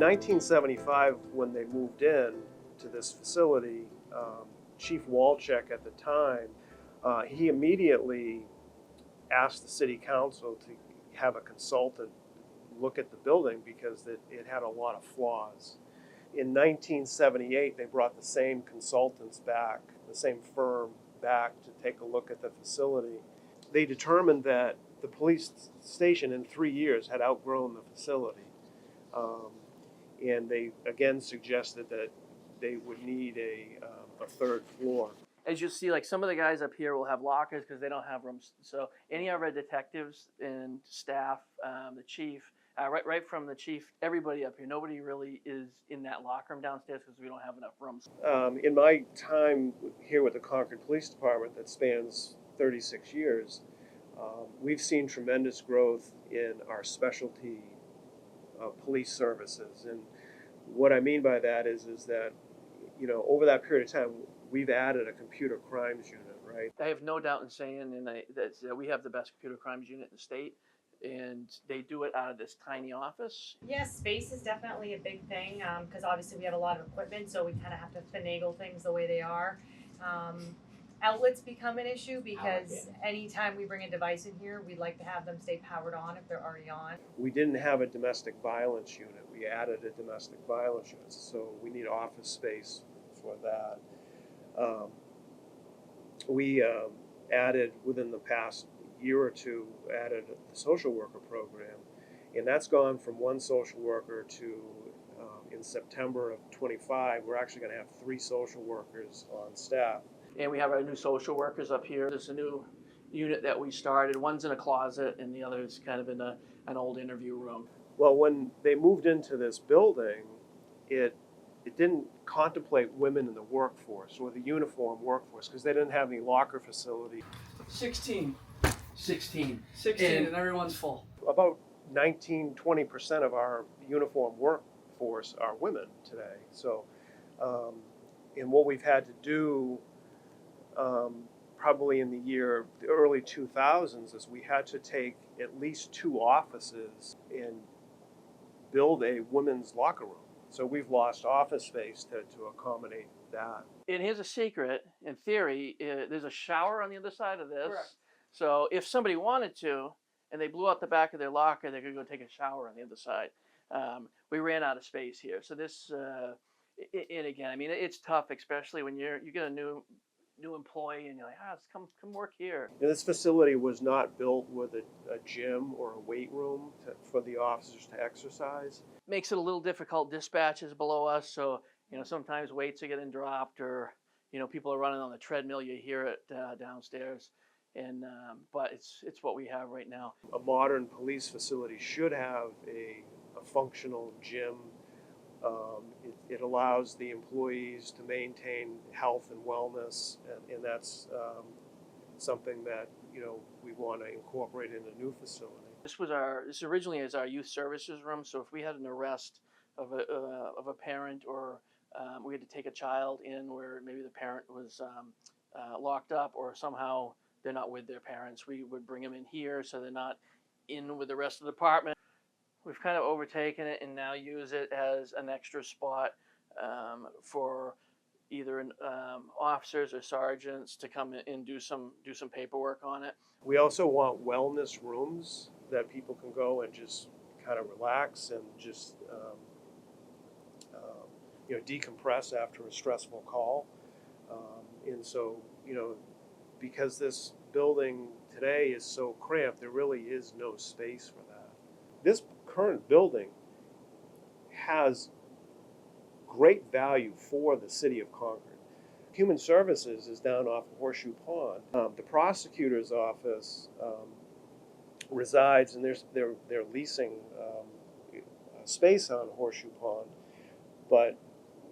1975, when they moved in to this facility, Chief Walczek at the time, he immediately asked the city council to have a consultant look at the building because it had a lot of flaws. In 1978, they brought the same consultants back, the same firm back to take a look at the facility. They determined that the police station in 3 years had outgrown the facility. And they again suggested that they would need a third floor. As you see, like some of the guys up here will have lockers because they don't have rooms. So any of our detectives and staff, the chief, right from the chief, everybody up here, nobody really is in that locker room downstairs because we don't have enough rooms. In my time here with the Concord Police Department that spans 36 years, we've seen tremendous growth in our specialty police services. And what I mean by that is that, over that period of time, we've added a computer crimes unit, right? I have no doubt in saying that we have the best computer crimes unit in the state, and they do it out of this tiny office. Yes, space is definitely a big thing because obviously we have a lot of equipment, so we kind of have to finagle things the way they are. Outlets become an issue because anytime we bring a device in here, we'd like to have them stay powered on if they're already on. We didn't have a domestic violence unit. We added a domestic violence unit, so we need office space for that. We added, within the past year or two, added the social worker program, and that's gone from one social worker to, in September of 25, we're actually going to have 3 social workers on staff. And we have our new social workers up here. There's a new unit that we started. One's in a closet and the other is kind of in an old interview room. Well, when they moved into this building, it didn't contemplate women in the workforce or the uniform workforce because they didn't have any locker facility. 16 and everyone's full. About 19-20% of our uniform workforce are women today. So, and what we've had to do probably in the early 2000s is we had to take at least 2 offices and build a women's locker room. So we've lost office space to accommodate that. And here's a secret. In theory, there's a shower on the other side of this. Correct. So if somebody wanted to, and they blew out the back of their locker, they could go take a shower on the other side. We ran out of space here. So this, and again, I mean, it's tough, especially when you get a new employee and you're like, come work here. And this facility was not built with a gym or a weight room for the officers to exercise. Makes it a little difficult. Dispatches below us, so sometimes weights are getting dropped, or people are running on the treadmill. You hear it downstairs, and but it's what we have right now. A modern police facility should have a functional gym. It allows the employees to maintain health and wellness, and that's something that we want to incorporate in a new facility. This originally is our youth services room. So if we had an arrest of a parent, or we had to take a child in where maybe the parent was locked up, or somehow they're not with their parents, we would bring them in here so they're not in with the rest of the department. We've kind of overtaken it and now use it as an extra spot for either officers or sergeants to come in and do some paperwork on it. We also want wellness rooms that people can go and just kind of relax and just decompress after a stressful call. And so because this building today is so cramped, there really is no space for that. This current building has great value for the city of Concord. Human Services is down off of Horseshoe Pond. The prosecutor's office resides, and they're leasing space on Horseshoe Pond. But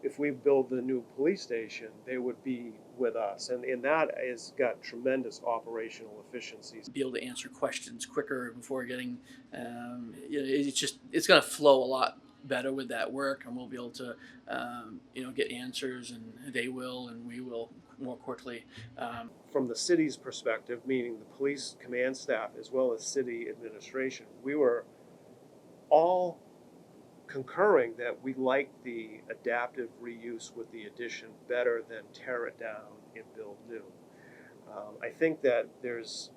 if we build the new police station, they would be with us, and that has got tremendous operational efficiencies. Be able to answer questions quicker before getting, it's going to flow a lot better with that work, and we'll be able to, get answers, and they will, and we will more quickly. From the city's perspective, meaning the police command staff as well as city administration, we were all concurring that we like the adaptive reuse with the addition better than tear it down and build new. I think that there's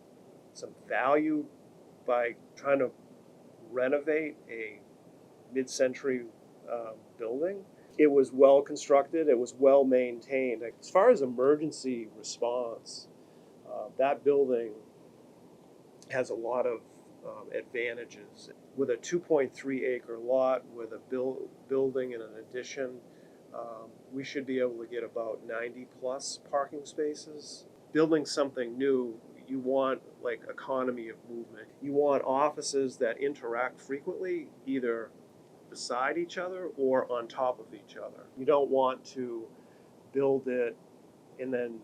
some value by trying to renovate a mid-century building. It was well constructed, it was well maintained. Like, as far as emergency response, that building has a lot of advantages. With a 2.3 acre lot, with a building and an addition, we should be able to get about 90 plus parking spaces. Building something new, you want like economy of movement. You want offices that interact frequently, either beside each other or on top of each other. You don't want to build it and then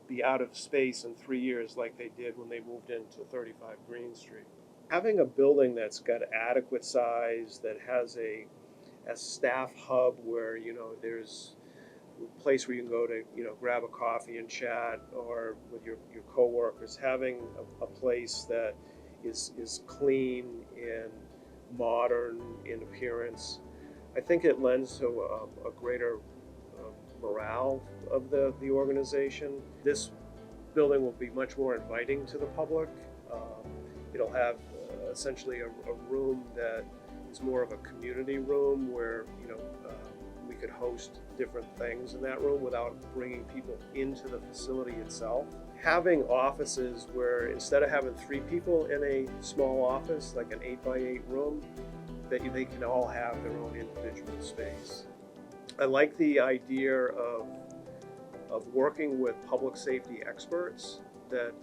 be out of space in 3 years like they did when they moved into 35 Green Street. Having a building that's got adequate size, that has a staff hub where, you know, there's a place where you can go to, you know, grab a coffee and chat, or with your coworkers, having a place that is clean and modern in appearance, I think it lends to a greater morale of the organization. This building will be much more inviting to the public. It'll have essentially a room that is more of a community room where, you know, we could host different things in that room without bringing people into the facility itself. Having offices where instead of having 3 people in a small office, like an 8x8 room, that they can all have their own individual space. I like the idea of working with public safety experts that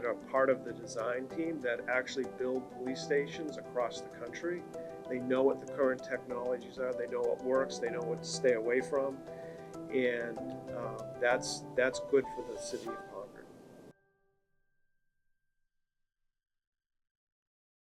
are part of the design team that actually build police stations across the country. They know what the current technologies are, they know what works, they know what to stay away from, and that's good for the city of Palm.